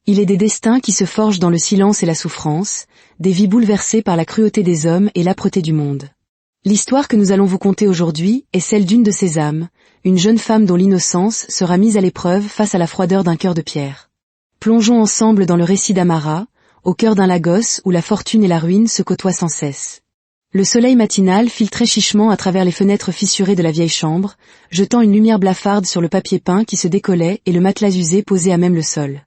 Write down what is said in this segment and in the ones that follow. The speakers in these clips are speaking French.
Il est des destins qui se forgent dans le silence et la souffrance, des vies bouleversées par la cruauté des hommes et l'âpreté du monde. L'histoire que nous allons vous conter aujourd'hui est celle d'une de ces âmes, une jeune femme dont l'innocence sera mise à l'épreuve face à la froideur d'un cœur de pierre. Plongeons ensemble dans le récit d'Amara, au cœur d'un Lagos où la fortune et la ruine se côtoient sans cesse. Le soleil matinal filtrait chichement à travers les fenêtres fissurées de la vieille chambre, jetant une lumière blafarde sur le papier peint qui se décollait et le matelas usé posé à même le sol.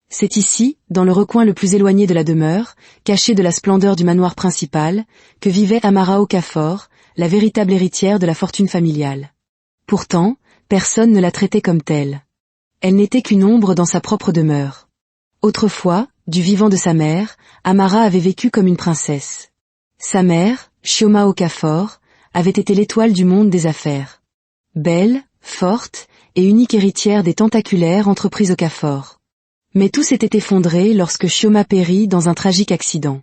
C'est ici, dans le recoin le plus éloigné de la demeure, caché de la splendeur du manoir principal, que vivait Amara Okafor, la véritable héritière de la fortune familiale. Pourtant, personne ne la traitait comme telle. Elle n'était qu'une ombre dans sa propre demeure. Autrefois, du vivant de sa mère, Amara avait vécu comme une princesse. Sa mère, Chioma Okafor, avait été l'étoile du monde des affaires. Belle, forte, et unique héritière des tentaculaires entreprises Okafor. Mais tout s'était effondré lorsque Chioma périt dans un tragique accident.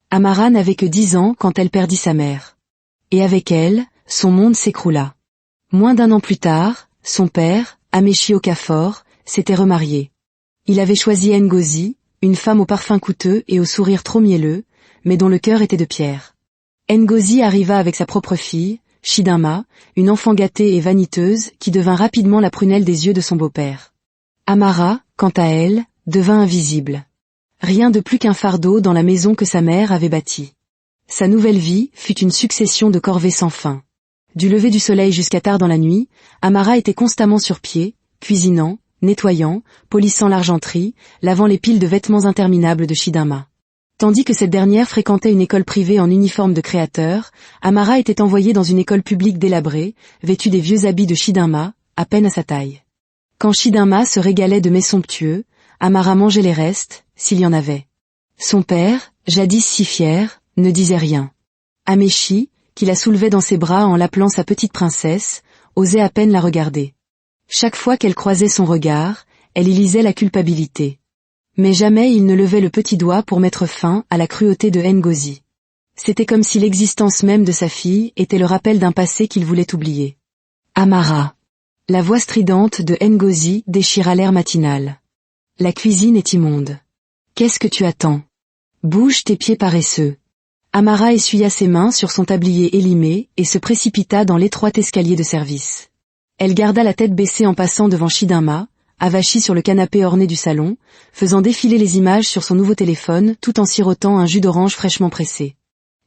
Amara n'avait que 10 ans quand elle perdit sa mère. Et avec elle, son monde s'écroula. Moins d'1 an plus tard, son père, Amechi Okafor, s'était remarié. Il avait choisi Ngozi, une femme au parfum coûteux et au sourire trop mielleux, mais dont le cœur était de pierre. Ngozi arriva avec sa propre fille, Chidinma, une enfant gâtée et vaniteuse qui devint rapidement la prunelle des yeux de son beau-père. Amara, quant à elle, devint invisible. Rien de plus qu'un fardeau dans la maison que sa mère avait bâtie. Sa nouvelle vie fut une succession de corvées sans fin. Du lever du soleil jusqu'à tard dans la nuit, Amara était constamment sur pied, cuisinant, nettoyant, polissant l'argenterie, lavant les piles de vêtements interminables de Chidinma. Tandis que cette dernière fréquentait une école privée en uniforme de créateur, Amara était envoyée dans une école publique délabrée, vêtue des vieux habits de Chidinma, à peine à sa taille. Quand Chidinma se régalait de mets somptueux, Amara mangeait les restes, s'il y en avait. Son père, jadis si fier, ne disait rien. Amechi, qui la soulevait dans ses bras en l'appelant sa petite princesse, osait à peine la regarder. Chaque fois qu'elle croisait son regard, elle y lisait la culpabilité. Mais jamais il ne levait le petit doigt pour mettre fin à la cruauté de Ngozi. C'était comme si l'existence même de sa fille était le rappel d'un passé qu'il voulait oublier. Amara. La voix stridente de Ngozi déchira l'air matinal. La cuisine est immonde. Qu'est-ce que tu attends? Bouge tes pieds paresseux. Amara essuya ses mains sur son tablier élimé et se précipita dans l'étroit escalier de service. Elle garda la tête baissée en passant devant Chidinma, avachie sur le canapé orné du salon, faisant défiler les images sur son nouveau téléphone tout en sirotant un jus d'orange fraîchement pressé.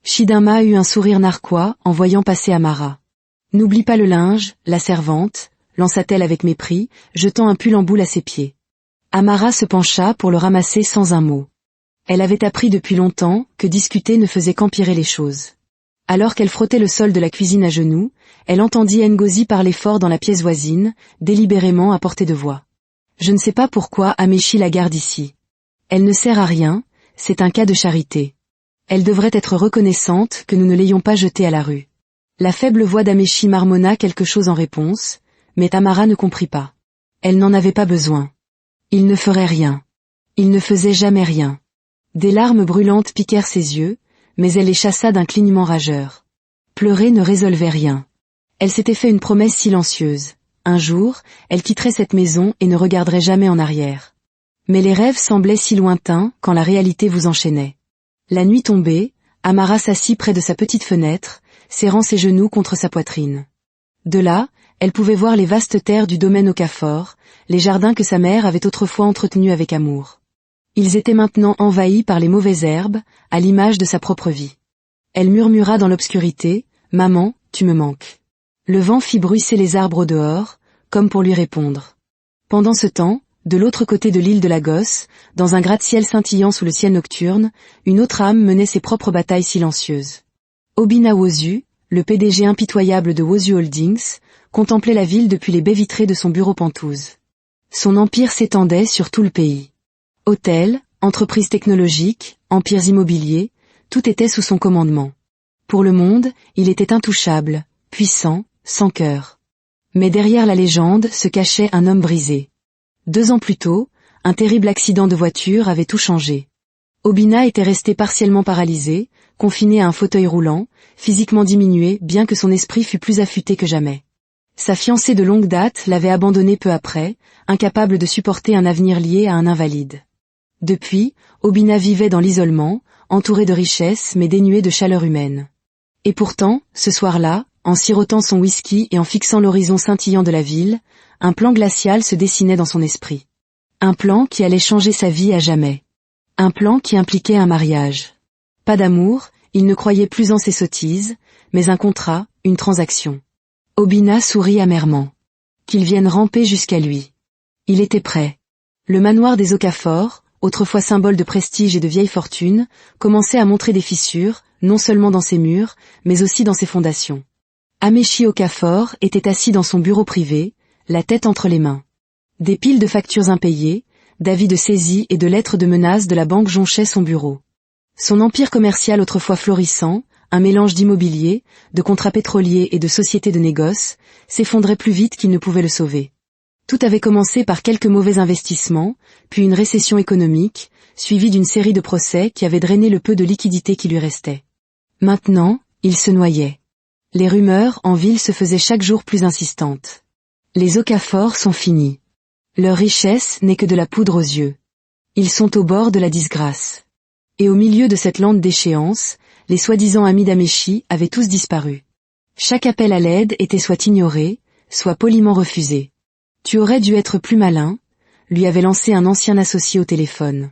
Chidinma eut un sourire narquois en voyant passer Amara. N'oublie pas le linge, la servante, lança-t-elle avec mépris, jetant un pull en boule à ses pieds. Amara se pencha pour le ramasser sans un mot. Elle avait appris depuis longtemps que discuter ne faisait qu'empirer les choses. Alors qu'elle frottait le sol de la cuisine à genoux, elle entendit Ngozi parler fort dans la pièce voisine, délibérément à portée de voix. Je ne sais pas pourquoi Amechi la garde ici. Elle ne sert à rien, c'est un cas de charité. Elle devrait être reconnaissante que nous ne l'ayons pas jetée à la rue. La faible voix d'Amechi marmonna quelque chose en réponse, mais Amara ne comprit pas. Elle n'en avait pas besoin. Il ne ferait rien. Il ne faisait jamais rien. Des larmes brûlantes piquèrent ses yeux, mais elle les chassa d'un clignement rageur. Pleurer ne résolvait rien. Elle s'était fait une promesse silencieuse. Un jour, elle quitterait cette maison et ne regarderait jamais en arrière. Mais les rêves semblaient si lointains quand la réalité vous enchaînait. La nuit tombée, Amara s'assit près de sa petite fenêtre, serrant ses genoux contre sa poitrine. De là, elle pouvait voir les vastes terres du domaine Okafor, les jardins que sa mère avait autrefois entretenus avec amour. Ils étaient maintenant envahis par les mauvaises herbes, à l'image de sa propre vie. Elle murmura dans l'obscurité, « Maman, tu me manques ». Le vent fit bruisser les arbres au dehors, comme pour lui répondre. Pendant ce temps, de l'autre côté de l'île de Lagos, dans un gratte-ciel scintillant sous le ciel nocturne, une autre âme menait ses propres batailles silencieuses. Obinna Wosu, le PDG impitoyable de Wosu Holdings, contemplait la ville depuis les baies vitrées de son bureau Penthouse. Son empire s'étendait sur tout le pays. Hôtels, entreprises technologiques, empires immobiliers, tout était sous son commandement. Pour le monde, il était intouchable, puissant, sans cœur. Mais derrière la légende se cachait un homme brisé. 2 ans plus tôt, un terrible accident de voiture avait tout changé. Obinna était resté partiellement paralysé, confiné à un fauteuil roulant, physiquement diminué bien que son esprit fût plus affûté que jamais. Sa fiancée de longue date l'avait abandonné peu après, incapable de supporter un avenir lié à un invalide. Depuis, Obina vivait dans l'isolement, entourée de richesses mais dénuée de chaleur humaine. Et pourtant, ce soir-là, en sirotant son whisky et en fixant l'horizon scintillant de la ville, un plan glacial se dessinait dans son esprit. Un plan qui allait changer sa vie à jamais. Un plan qui impliquait un mariage. Pas d'amour, il ne croyait plus en ses sottises, mais un contrat, une transaction. Obina sourit amèrement. Qu'il vienne ramper jusqu'à lui. Il était prêt. Le manoir des Okafor, autrefois symbole de prestige et de vieille fortune, commençait à montrer des fissures, non seulement dans ses murs, mais aussi dans ses fondations. Amechi Okafor était assis dans son bureau privé, la tête entre les mains. Des piles de factures impayées, d'avis de saisie et de lettres de menaces de la banque jonchaient son bureau. Son empire commercial autrefois florissant, un mélange d'immobilier, de contrats pétroliers et de sociétés de négoce, s'effondrait plus vite qu'il ne pouvait le sauver. Tout avait commencé par quelques mauvais investissements, puis une récession économique, suivie d'une série de procès qui avaient drainé le peu de liquidité qui lui restait. Maintenant, il se noyait. Les rumeurs en ville se faisaient chaque jour plus insistantes. Les Okafor sont finis. Leur richesse n'est que de la poudre aux yeux. Ils sont au bord de la disgrâce. Et au milieu de cette lente déchéance, les soi-disant amis d'Amechi avaient tous disparu. Chaque appel à l'aide était soit ignoré, soit poliment refusé. Tu aurais dû être plus malin, lui avait lancé un ancien associé au téléphone.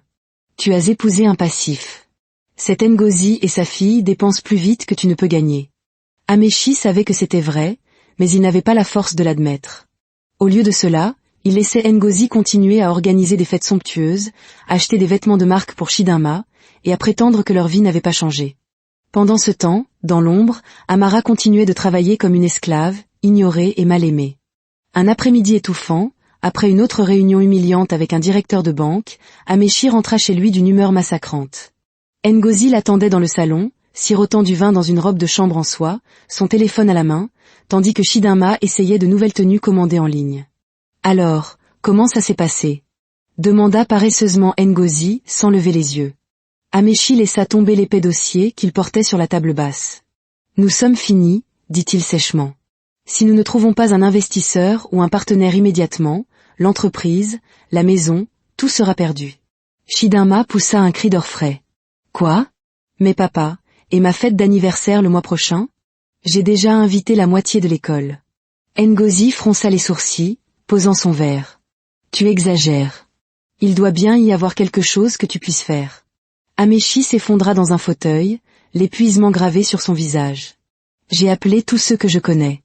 Tu as épousé un passif. Cet Ngozi et sa fille dépensent plus vite que tu ne peux gagner. Amechi savait que c'était vrai, mais il n'avait pas la force de l'admettre. Au lieu de cela, il laissait Ngozi continuer à organiser des fêtes somptueuses, acheter des vêtements de marque pour Shidama, et à prétendre que leur vie n'avait pas changé. Pendant ce temps, dans l'ombre, Amara continuait de travailler comme une esclave, ignorée et mal aimée. Un après-midi étouffant, après une autre réunion humiliante avec un directeur de banque, Amechi rentra chez lui d'une humeur massacrante. Ngozi l'attendait dans le salon, sirotant du vin dans une robe de chambre en soie, son téléphone à la main, tandis que Shidama essayait de nouvelles tenues commandées en ligne. « Alors, comment ça s'est passé ?» demanda paresseusement Ngozi, sans lever les yeux. Amechi laissa tomber l'épais dossier qu'il portait sur la table basse. « Nous sommes finis, dit-il sèchement. Si nous ne trouvons pas un investisseur ou un partenaire immédiatement, l'entreprise, la maison, tout sera perdu. » Shidama poussa un cri d'orfraie. « Quoi ? Mais papa, et ma fête d'anniversaire le mois prochain ? J'ai déjà invité la moitié de l'école. » Ngozi fronça les sourcils, posant son verre. « Tu exagères. Il doit bien y avoir quelque chose que tu puisses faire. » Amechi s'effondra dans un fauteuil, l'épuisement gravé sur son visage. « J'ai appelé tous ceux que je connais.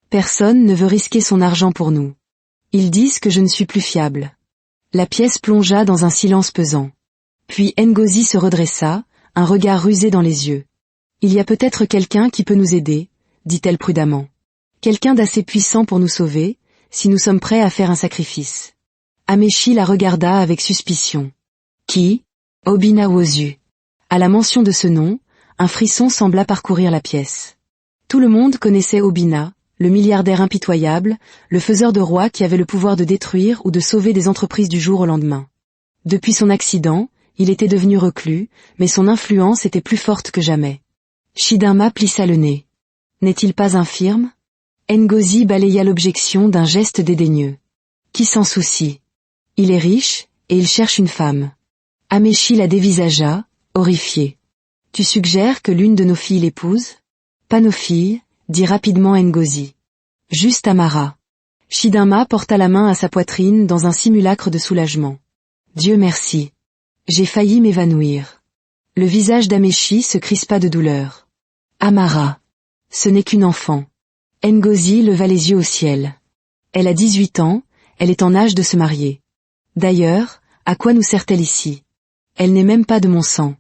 Personne ne veut risquer son argent pour nous. Ils disent que je ne suis plus fiable. » La pièce plongea dans un silence pesant. Puis Ngozi se redressa, un regard rusé dans les yeux. « Il y a peut-être quelqu'un qui peut nous aider, » dit-elle prudemment. « Quelqu'un d'assez puissant pour nous sauver, si nous sommes prêts à faire un sacrifice. » Amechi la regarda avec suspicion. « Qui ? » Obina Wozu. À la mention de ce nom, un frisson sembla parcourir la pièce. Tout le monde connaissait Obina, le milliardaire impitoyable, le faiseur de rois qui avait le pouvoir de détruire ou de sauver des entreprises du jour au lendemain. Depuis son accident, il était devenu reclus, mais son influence était plus forte que jamais. Shidama plissa le nez. N'est-il pas infirme ? Ngozi balaya l'objection d'un geste dédaigneux. Qui s'en soucie ? Il est riche, et il cherche une femme. Amechi la dévisagea, horrifié. Tu suggères que l'une de nos filles l'épouse ? Pas nos filles, dit rapidement Ngozi. Juste Amara. Shidama porta la main à sa poitrine dans un simulacre de soulagement. Dieu merci. J'ai failli m'évanouir. Le visage d'Amechi se crispa de douleur. Amara. Ce n'est qu'une enfant. Ngozi leva les yeux au ciel. Elle a 18 ans, elle est en âge de se marier. D'ailleurs, à quoi nous sert-elle ici ? Elle n'est même pas de mon sang.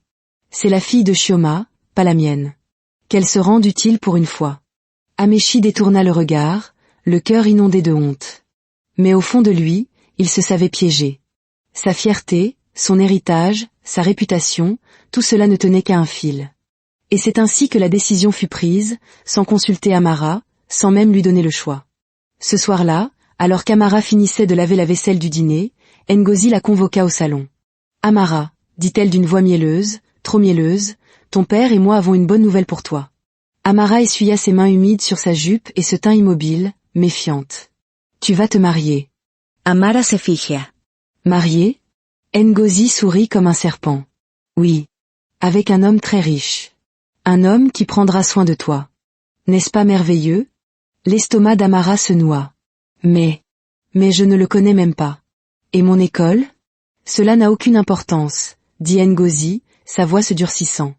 C'est la fille de Chioma, pas la mienne. Qu'elle se rende utile pour une fois. Amechi détourna le regard, le cœur inondé de honte. Mais au fond de lui, il se savait piégé. Sa fierté, son héritage, sa réputation, tout cela ne tenait qu'à un fil. Et c'est ainsi que la décision fut prise, sans consulter Amara, sans même lui donner le choix. Ce soir-là, alors qu'Amara finissait de laver la vaisselle du dîner, Ngozi la convoqua au salon. « Amara, dit-elle d'une voix mielleuse, trop mielleuse, ton père et moi avons une bonne nouvelle pour toi. » Amara essuya ses mains humides sur sa jupe et se tint immobile, méfiante. « Tu vas te marier. » Amara se fija. « Marier ?» Ngozi sourit comme un serpent. Oui. Avec un homme très riche. Un homme qui prendra soin de toi. N'est-ce pas merveilleux? L'estomac d'Amara se noie. Mais je ne le connais même pas. Et mon école? Cela n'a aucune importance, dit Ngozi, sa voix se durcissant.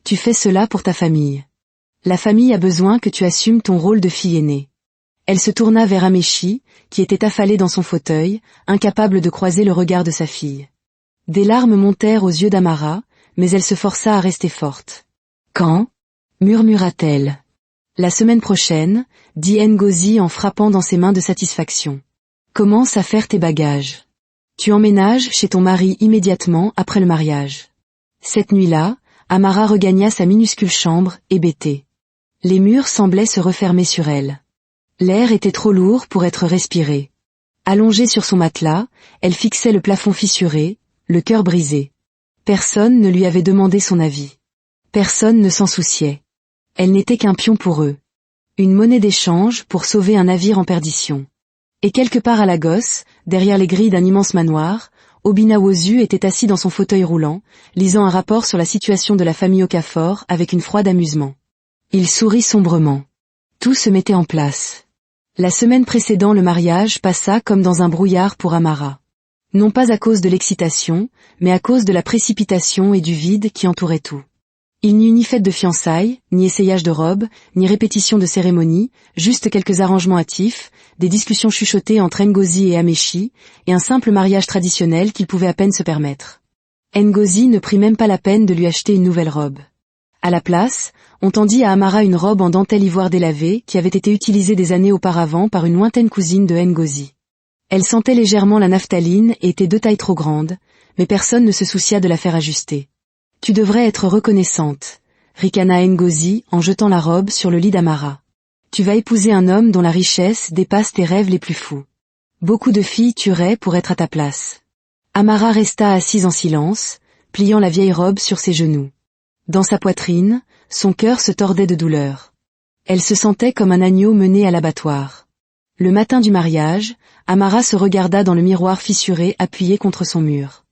Tu fais cela pour ta famille. La famille a besoin que tu assumes ton rôle de fille aînée. Elle se tourna vers Amechi, qui était affalé dans son fauteuil, incapable de croiser le regard de sa fille. Des larmes montèrent aux yeux d'Amara, mais elle se força à rester forte. Quand? Murmura-t-elle. La semaine prochaine, dit Ngozi en frappant dans ses mains de satisfaction. Commence à faire tes bagages. Tu emménages chez ton mari immédiatement après le mariage. Cette nuit-là, Amara regagna sa minuscule chambre, hébétée. Les murs semblaient se refermer sur elle. L'air était trop lourd pour être respiré. Allongée sur son matelas, elle fixait le plafond fissuré, le cœur brisé. Personne ne lui avait demandé son avis. Personne ne s'en souciait. Elle n'était qu'un pion pour eux. Une monnaie d'échange pour sauver un navire en perdition. Et quelque part à Lagos, derrière les grilles d'un immense manoir, Obinnawozu était assis dans son fauteuil roulant, lisant un rapport sur la situation de la famille Okafor avec une froide amusement. Il sourit sombrement. Tout se mettait en place. La semaine précédant le mariage passa comme dans un brouillard pour Amara. Non pas à cause de l'excitation, mais à cause de la précipitation et du vide qui entourait tout. Il n'y eut ni fête de fiançailles, ni essayage de robe, ni répétition de cérémonie, juste quelques arrangements hâtifs, des discussions chuchotées entre Ngozi et Amechi, et un simple mariage traditionnel qu'il pouvait à peine se permettre. Ngozi ne prit même pas la peine de lui acheter une nouvelle robe. À la place, on tendit à Amara une robe en dentelle ivoire délavée qui avait été utilisée des années auparavant par une lointaine cousine de Ngozi. Elle sentait légèrement la naphtaline et était 2 tailles trop grande, mais personne ne se soucia de la faire ajuster. Tu devrais être reconnaissante, ricana Ngozi en jetant la robe sur le lit d'Amara. Tu vas épouser un homme dont la richesse dépasse tes rêves les plus fous. Beaucoup de filles tueraient pour être à ta place. Amara resta assise en silence, pliant la vieille robe sur ses genoux. Dans sa poitrine, son cœur se tordait de douleur. Elle se sentait comme un agneau mené à l'abattoir. Le matin du mariage, Amara se regarda dans le miroir fissuré appuyé contre son mur.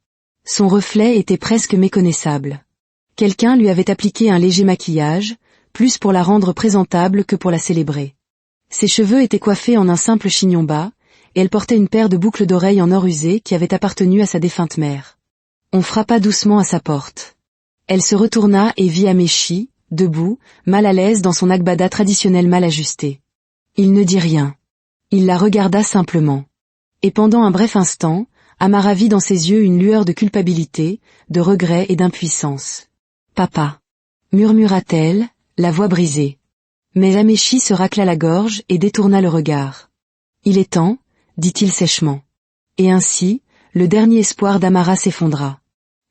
Son reflet était presque méconnaissable. Quelqu'un lui avait appliqué un léger maquillage, plus pour la rendre présentable que pour la célébrer. Ses cheveux étaient coiffés en un simple chignon bas, et elle portait une paire de boucles d'oreilles en or usé qui avait appartenu à sa défunte mère. On frappa doucement à sa porte. Elle se retourna et vit Amechi, debout, mal à l'aise dans son agbada traditionnel mal ajusté. Il ne dit rien. Il la regarda simplement. Et pendant un bref instant, Amara vit dans ses yeux une lueur de culpabilité, de regret et d'impuissance. « Papa » murmura-t-elle, la voix brisée. Mais Amechi se racla la gorge et détourna le regard. « Il est temps » dit-il sèchement. Et ainsi, le dernier espoir d'Amara s'effondra.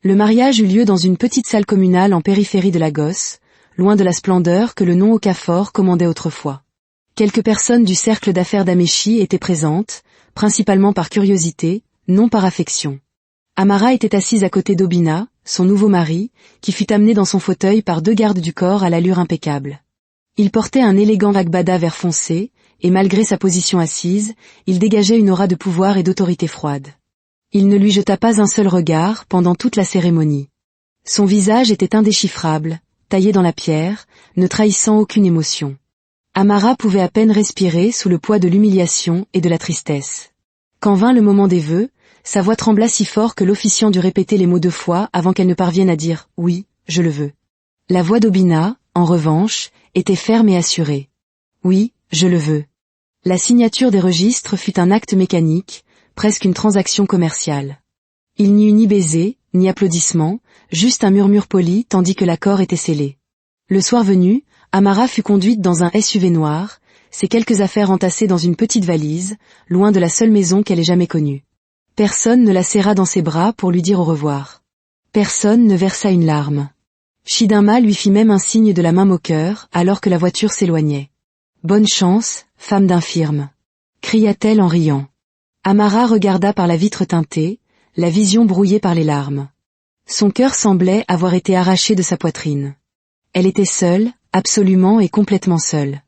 Le mariage eut lieu dans une petite salle communale en périphérie de Lagos, loin de la splendeur que le nom Okafor commandait autrefois. Quelques personnes du cercle d'affaires d'Amechi étaient présentes, principalement par curiosité, non par affection. Amara était assise à côté d'Obina, son nouveau mari, qui fut amené dans son fauteuil par 2 gardes du corps à l'allure impeccable. Il portait un élégant agbada vert foncé, et malgré sa position assise, il dégageait une aura de pouvoir et d'autorité froide. Il ne lui jeta pas un seul regard pendant toute la cérémonie. Son visage était indéchiffrable, taillé dans la pierre, ne trahissant aucune émotion. Amara pouvait à peine respirer sous le poids de l'humiliation et de la tristesse. Quand vint le moment des vœux, sa voix trembla si fort que l'officiant dut répéter les mots 2 fois avant qu'elle ne parvienne à dire « Oui, je le veux ». La voix d'Obina, en revanche, était ferme et assurée. « Oui, je le veux ». La signature des registres fut un acte mécanique, presque une transaction commerciale. Il n'y eut ni baiser, ni applaudissements, juste un murmure poli tandis que l'accord était scellé. Le soir venu, Amara fut conduite dans un SUV noir, ses quelques affaires entassées dans une petite valise, loin de la seule maison qu'elle ait jamais connue. Personne ne la serra dans ses bras pour lui dire au revoir. Personne ne versa une larme. Chidinma lui fit même un signe de la main moqueur alors que la voiture s'éloignait. « Bonne chance, femme d'infirme » cria-t-elle en riant. Amara regarda par la vitre teintée, la vision brouillée par les larmes. Son cœur semblait avoir été arraché de sa poitrine. Elle était seule, absolument et complètement seule.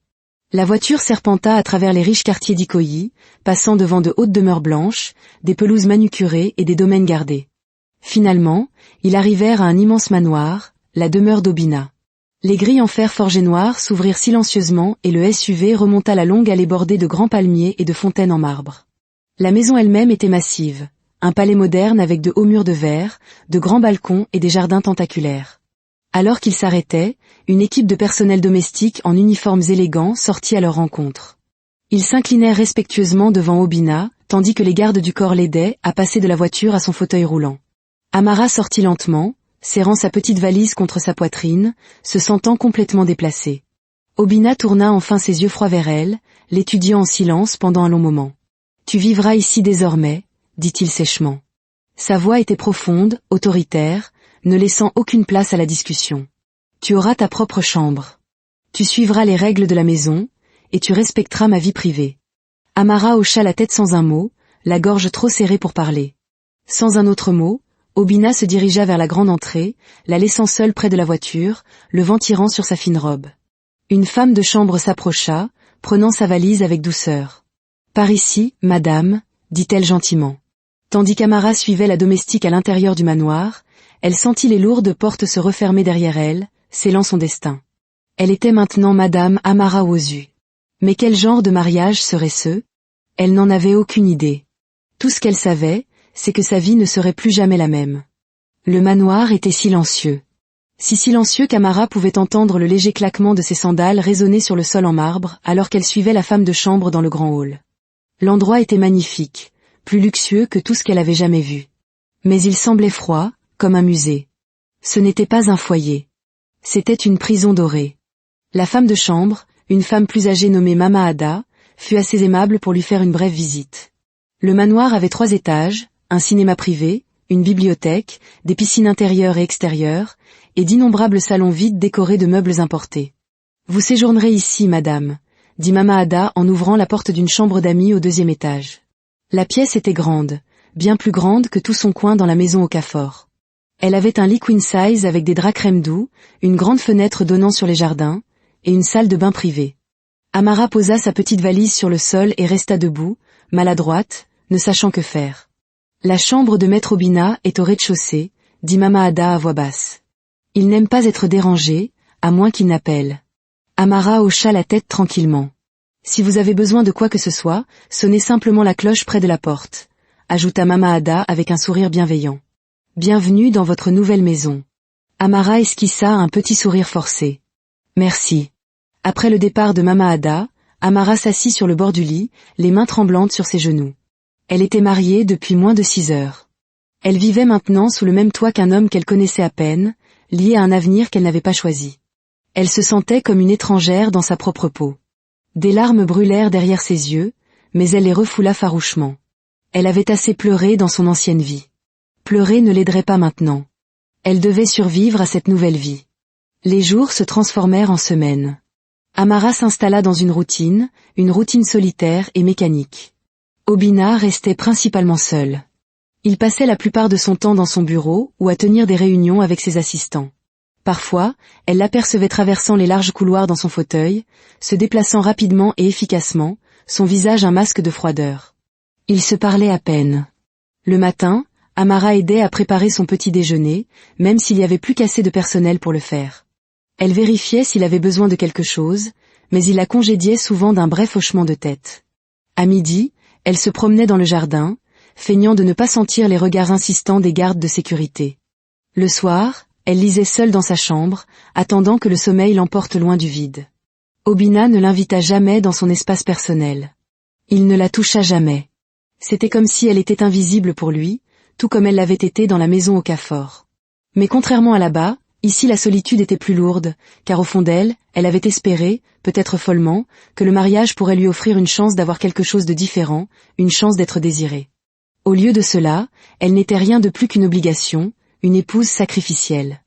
La voiture serpenta à travers les riches quartiers d'Ikoyi, passant devant de hautes demeures blanches, des pelouses manucurées et des domaines gardés. Finalement, ils arrivèrent à un immense manoir, la demeure d'Obina. Les grilles en fer forgé noir s'ouvrirent silencieusement et le SUV remonta la longue allée bordée de grands palmiers et de fontaines en marbre. La maison elle-même était massive, un palais moderne avec de hauts murs de verre, de grands balcons et des jardins tentaculaires. Alors qu'ils s'arrêtaient, une équipe de personnel domestique en uniformes élégants sortit à leur rencontre. Ils s'inclinèrent respectueusement devant Obina, tandis que les gardes du corps l'aidaient à passer de la voiture à son fauteuil roulant. Amara sortit lentement, serrant sa petite valise contre sa poitrine, se sentant complètement déplacée. Obina tourna enfin ses yeux froids vers elle, l'étudiant en silence pendant un long moment. « Tu vivras ici désormais », dit-il sèchement. Sa voix était profonde, autoritaire, ne laissant aucune place à la discussion. « Tu auras ta propre chambre. Tu suivras les règles de la maison, et tu respecteras ma vie privée. » Amara hocha la tête sans un mot, la gorge trop serrée pour parler. Sans un autre mot, Obina se dirigea vers la grande entrée, la laissant seule près de la voiture, le vent tirant sur sa fine robe. Une femme de chambre s'approcha, prenant sa valise avec douceur. « Par ici, madame », dit-elle gentiment. Tandis qu'Amara suivait la domestique à l'intérieur du manoir, elle sentit les lourdes portes se refermer derrière elle, scellant son destin. Elle était maintenant madame Amara Wosu. Mais quel genre de mariage serait ce? Elle n'en avait aucune idée. Tout ce qu'elle savait, c'est que sa vie ne serait plus jamais la même. Le manoir était silencieux. Si silencieux qu'Amara pouvait entendre le léger claquement de ses sandales résonner sur le sol en marbre alors qu'elle suivait la femme de chambre dans le grand hall. L'endroit était magnifique, plus luxueux que tout ce qu'elle avait jamais vu. Mais il semblait froid, comme un musée. Ce n'était pas un foyer. C'était une prison dorée. La femme de chambre, une femme plus âgée nommée Mama Ada, fut assez aimable pour lui faire une brève visite. Le manoir avait 3 étages, un cinéma privé, une bibliothèque, des piscines intérieures et extérieures, et d'innombrables salons vides décorés de meubles importés. « Vous séjournerez ici, madame », dit Mama Ada en ouvrant la porte d'une chambre d'amis au 2e étage. La pièce était grande, bien plus grande que tout son coin dans la maison au Cafort. Elle avait un lit queen size avec des draps crème doux, une grande fenêtre donnant sur les jardins, et une salle de bain privée. Amara posa sa petite valise sur le sol et resta debout, maladroite, ne sachant que faire. « La chambre de maître Obina est au rez-de-chaussée », dit Mama Ada à voix basse. « Il n'aime pas être dérangé, à moins qu'il n'appelle. » Amara hocha la tête tranquillement. « Si vous avez besoin de quoi que ce soit, sonnez simplement la cloche près de la porte », ajouta Mama Ada avec un sourire bienveillant. « Bienvenue dans votre nouvelle maison. » Amara esquissa un petit sourire forcé. « Merci. » Après le départ de Mama Ada, Amara s'assit sur le bord du lit, les mains tremblantes sur ses genoux. Elle était mariée depuis moins de 6 heures. Elle vivait maintenant sous le même toit qu'un homme qu'elle connaissait à peine, lié à un avenir qu'elle n'avait pas choisi. Elle se sentait comme une étrangère dans sa propre peau. Des larmes brûlèrent derrière ses yeux, mais elle les refoula farouchement. Elle avait assez pleuré dans son ancienne vie. Pleurer ne l'aiderait pas maintenant. Elle devait survivre à cette nouvelle vie. Les jours se transformèrent en semaines. Amara s'installa dans une routine solitaire et mécanique. Obina restait principalement seul. Il passait la plupart de son temps dans son bureau ou à tenir des réunions avec ses assistants. Parfois, elle l'apercevait traversant les larges couloirs dans son fauteuil, se déplaçant rapidement et efficacement, son visage un masque de froideur. Ils se parlaient à peine. Le matin, Amara aidait à préparer son petit déjeuner, même s'il y avait plus qu'assez de personnel pour le faire. Elle vérifiait s'il avait besoin de quelque chose, mais il la congédiait souvent d'un bref hochement de tête. À midi, elle se promenait dans le jardin, feignant de ne pas sentir les regards insistants des gardes de sécurité. Le soir, elle lisait seule dans sa chambre, attendant que le sommeil l'emporte loin du vide. Obina ne l'invita jamais dans son espace personnel. Il ne la toucha jamais. C'était comme si elle était invisible pour lui, tout comme elle l'avait été dans la maison au Cafort. Mais contrairement à là-bas, ici la solitude était plus lourde, car au fond d'elle, elle avait espéré, peut-être follement, que le mariage pourrait lui offrir une chance d'avoir quelque chose de différent, une chance d'être désirée. Au lieu de cela, elle n'était rien de plus qu'une obligation, une épouse sacrificielle.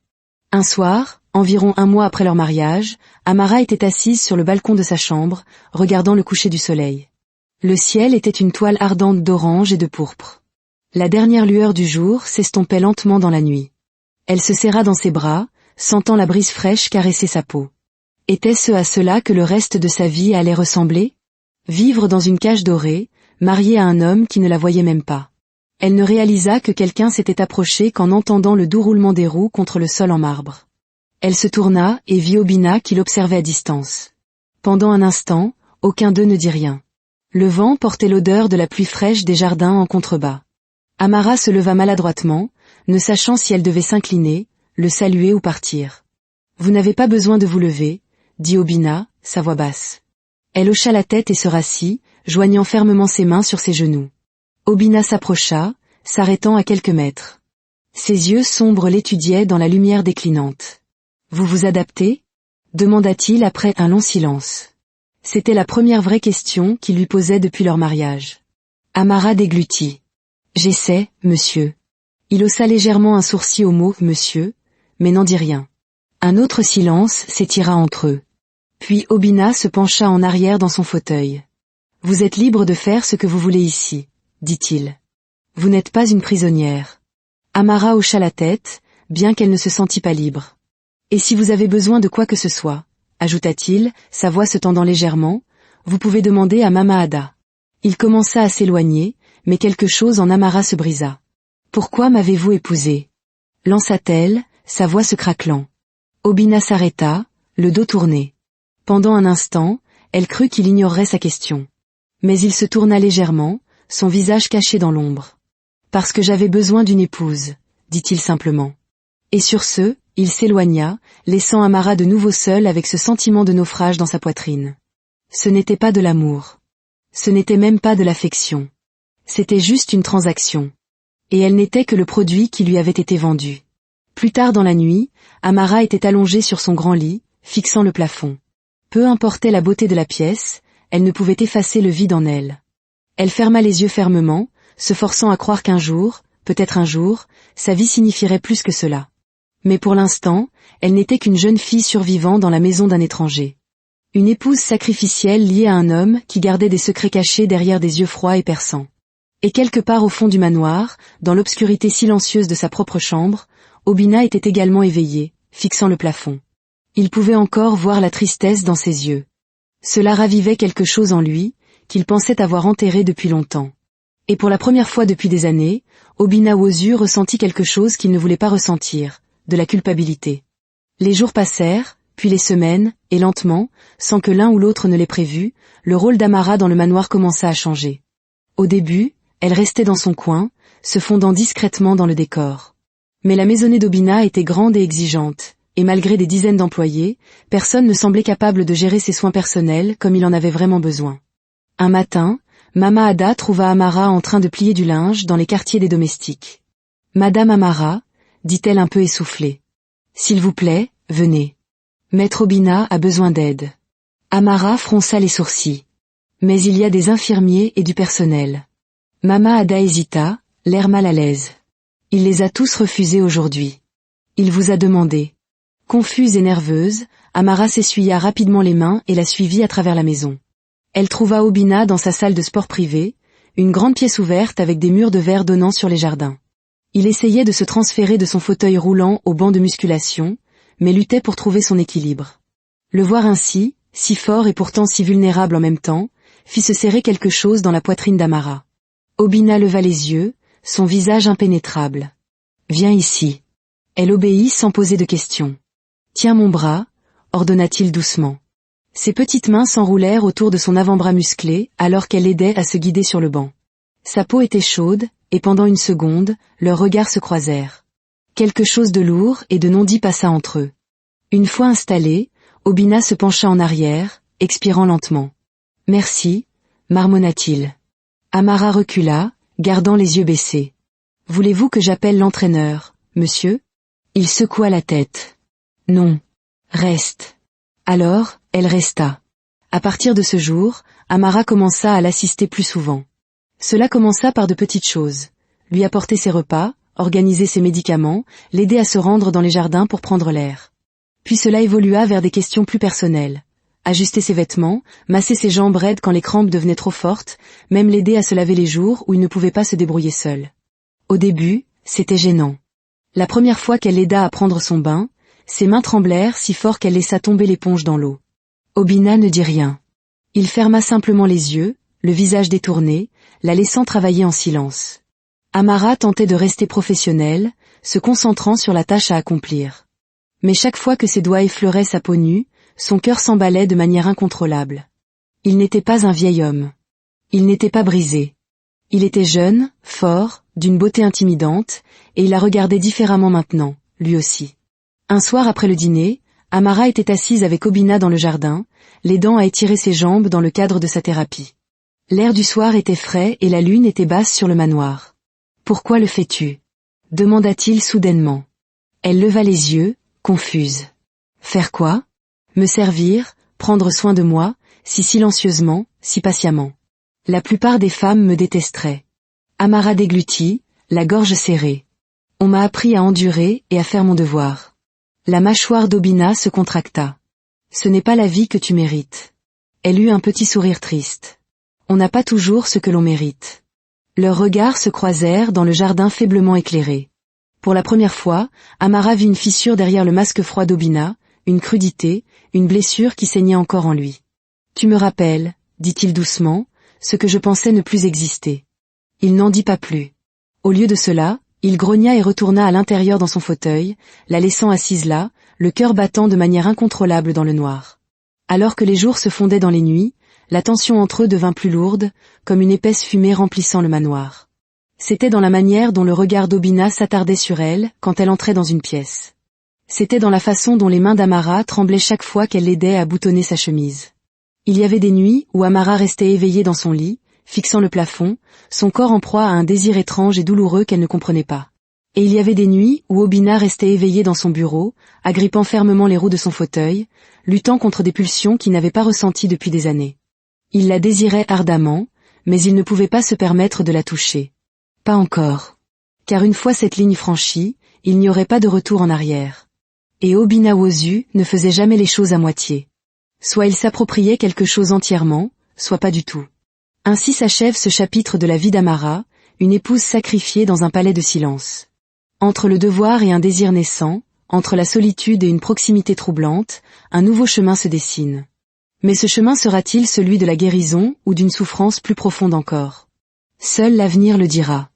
Un soir, environ 1 mois après leur mariage, Amara était assise sur le balcon de sa chambre, regardant le coucher du soleil. Le ciel était une toile ardente d'orange et de pourpre. La dernière lueur du jour s'estompait lentement dans la nuit. Elle se serra dans ses bras, sentant la brise fraîche caresser sa peau. Était-ce à cela que le reste de sa vie allait ressembler? Vivre dans une cage dorée, mariée à un homme qui ne la voyait même pas. Elle ne réalisa que quelqu'un s'était approché qu'en entendant le doux roulement des roues contre le sol en marbre. Elle se tourna et vit Obina qui l'observait à distance. Pendant un instant, aucun d'eux ne dit rien. Le vent portait l'odeur de la pluie fraîche des jardins en contrebas. Amara se leva maladroitement, ne sachant si elle devait s'incliner, le saluer ou partir. « Vous n'avez pas besoin de vous lever », dit Obina, sa voix basse. Elle hocha la tête et se rassit, joignant fermement ses mains sur ses genoux. Obina s'approcha, s'arrêtant à quelques mètres. Ses yeux sombres l'étudiaient dans la lumière déclinante. « Vous vous adaptez ?» demanda-t-il après un long silence. C'était la première vraie question qu'il lui posait depuis leur mariage. Amara déglutit. « J'essaie, monsieur. » Il haussa légèrement un sourcil au mot « monsieur », mais n'en dit rien. Un autre silence s'étira entre eux. Puis Obina se pencha en arrière dans son fauteuil. « Vous êtes libre de faire ce que vous voulez ici, » dit-il. « Vous n'êtes pas une prisonnière. » Amara hocha la tête, bien qu'elle ne se sentît pas libre. « Et si vous avez besoin de quoi que ce soit, » ajouta-t-il, sa voix se tendant légèrement, « vous pouvez demander à Mama Ada. » Il commença à s'éloigner, mais quelque chose en Amara se brisa. « Pourquoi m'avez-vous épousé » lança-t-elle, sa voix se craquelant. Obina s'arrêta, le dos tourné. Pendant un instant, elle crut qu'il ignorerait sa question. Mais il se tourna légèrement, son visage caché dans l'ombre. « Parce que j'avais besoin d'une épouse, » dit-il simplement. Et sur ce, il s'éloigna, laissant Amara de nouveau seule avec ce sentiment de naufrage dans sa poitrine. Ce n'était pas de l'amour. Ce n'était même pas de l'affection. C'était juste une transaction. Et elle n'était que le produit qui lui avait été vendu. Plus tard dans la nuit, Amara était allongée sur son grand lit, fixant le plafond. Peu importait la beauté de la pièce, elle ne pouvait effacer le vide en elle. Elle ferma les yeux fermement, se forçant à croire qu'un jour, peut-être un jour, sa vie signifierait plus que cela. Mais pour l'instant, elle n'était qu'une jeune fille survivant dans la maison d'un étranger. Une épouse sacrificielle liée à un homme qui gardait des secrets cachés derrière des yeux froids et perçants. Et quelque part au fond du manoir, dans l'obscurité silencieuse de sa propre chambre, Obina était également éveillée, fixant le plafond. Il pouvait encore voir la tristesse dans ses yeux. Cela ravivait quelque chose en lui, qu'il pensait avoir enterré depuis longtemps. Et pour la première fois depuis des années, Obina Wosu ressentit quelque chose qu'il ne voulait pas ressentir, de la culpabilité. Les jours passèrent, puis les semaines, et lentement, sans que l'un ou l'autre ne l'ait prévu, le rôle d'Amara dans le manoir commença à changer. Au début, elle restait dans son coin, se fondant discrètement dans le décor. Mais la maisonnée d'Obina était grande et exigeante, et malgré des dizaines d'employés, personne ne semblait capable de gérer ses soins personnels comme il en avait vraiment besoin. Un matin, Mama Ada trouva Amara en train de plier du linge dans les quartiers des domestiques. « Madame Amara, » dit-elle un peu essoufflée. « S'il vous plaît, venez. Maître Obina a besoin d'aide. » Amara fronça les sourcils. « Mais il y a des infirmiers et du personnel. » Mama Ada hésita, l'air mal à l'aise. « Il les a tous refusés aujourd'hui. Il vous a demandé. » Confuse et nerveuse, Amara s'essuya rapidement les mains et la suivit à travers la maison. Elle trouva Obina dans sa salle de sport privée, une grande pièce ouverte avec des murs de verre donnant sur les jardins. Il essayait de se transférer de son fauteuil roulant au banc de musculation, mais luttait pour trouver son équilibre. Le voir ainsi, si fort et pourtant si vulnérable en même temps, fit se serrer quelque chose dans la poitrine d'Amara. Obina leva les yeux, son visage impénétrable. « Viens ici. » Elle obéit sans poser de questions. « Tiens mon bras, » ordonna-t-il doucement. Ses petites mains s'enroulèrent autour de son avant-bras musclé alors qu'elle l'aidait à se guider sur le banc. Sa peau était chaude, et pendant une seconde, leurs regards se croisèrent. Quelque chose de lourd et de non dit passa entre eux. Une fois installée, Obina se pencha en arrière, expirant lentement. « Merci, » marmonna-t-il. Amara recula, gardant les yeux baissés. « Voulez-vous que j'appelle l'entraîneur, monsieur ?» Il secoua la tête. « Non. Reste. » Alors, elle resta. À partir de ce jour, Amara commença à l'assister plus souvent. Cela commença par de petites choses. Lui apporter ses repas, organiser ses médicaments, l'aider à se rendre dans les jardins pour prendre l'air. Puis cela évolua vers des questions plus personnelles. Ajuster ses vêtements, masser ses jambes raides quand les crampes devenaient trop fortes, même l'aider à se laver les jours où il ne pouvait pas se débrouiller seul. Au début, c'était gênant. La première fois qu'elle l'aida à prendre son bain, ses mains tremblèrent si fort qu'elle laissa tomber l'éponge dans l'eau. Obina ne dit rien. Il ferma simplement les yeux, le visage détourné, la laissant travailler en silence. Amara tentait de rester professionnelle, se concentrant sur la tâche à accomplir. Mais chaque fois que ses doigts effleuraient sa peau nue, son cœur s'emballait de manière incontrôlable. Il n'était pas un vieil homme. Il n'était pas brisé. Il était jeune, fort, d'une beauté intimidante, et il la regardait différemment maintenant, lui aussi. Un soir après le dîner, Amara était assise avec Obina dans le jardin, l'aidant à étirer ses jambes dans le cadre de sa thérapie. L'air du soir était frais et la lune était basse sur le manoir. « Pourquoi le fais-tu » demanda-t-il soudainement. Elle leva les yeux, confuse. « Faire quoi ? Me servir, prendre soin de moi, si silencieusement, si patiemment. La plupart des femmes me détesteraient. » Amara déglutit, la gorge serrée. « On m'a appris à endurer et à faire mon devoir. » La mâchoire d'Obina se contracta. « Ce n'est pas la vie que tu mérites. » Elle eut un petit sourire triste. « On n'a pas toujours ce que l'on mérite. » Leurs regards se croisèrent dans le jardin faiblement éclairé. Pour la première fois, Amara vit une fissure derrière le masque froid d'Obina, une crudité, une blessure qui saignait encore en lui. « Tu me rappelles, dit-il doucement, ce que je pensais ne plus exister. » Il n'en dit pas plus. Au lieu de cela, il grogna et retourna à l'intérieur dans son fauteuil, la laissant assise là, le cœur battant de manière incontrôlable dans le noir. Alors que les jours se fondaient dans les nuits, la tension entre eux devint plus lourde, comme une épaisse fumée remplissant le manoir. C'était dans la manière dont le regard d'Obina s'attardait sur elle quand elle entrait dans une pièce. C'était dans la façon dont les mains d'Amara tremblaient chaque fois qu'elle l'aidait à boutonner sa chemise. Il y avait des nuits où Amara restait éveillée dans son lit, fixant le plafond, son corps en proie à un désir étrange et douloureux qu'elle ne comprenait pas. Et il y avait des nuits où Obina restait éveillée dans son bureau, agrippant fermement les roues de son fauteuil, luttant contre des pulsions qu'il n'avait pas ressenties depuis des années. Il la désirait ardemment, mais il ne pouvait pas se permettre de la toucher. Pas encore. Car une fois cette ligne franchie, il n'y aurait pas de retour en arrière. Et Obina Wosu ne faisait jamais les choses à moitié. Soit il s'appropriait quelque chose entièrement, soit pas du tout. Ainsi s'achève ce chapitre de la vie d'Amara, une épouse sacrifiée dans un palais de silence. Entre le devoir et un désir naissant, entre la solitude et une proximité troublante, un nouveau chemin se dessine. Mais ce chemin sera-t-il celui de la guérison ou d'une souffrance plus profonde encore ? Seul l'avenir le dira.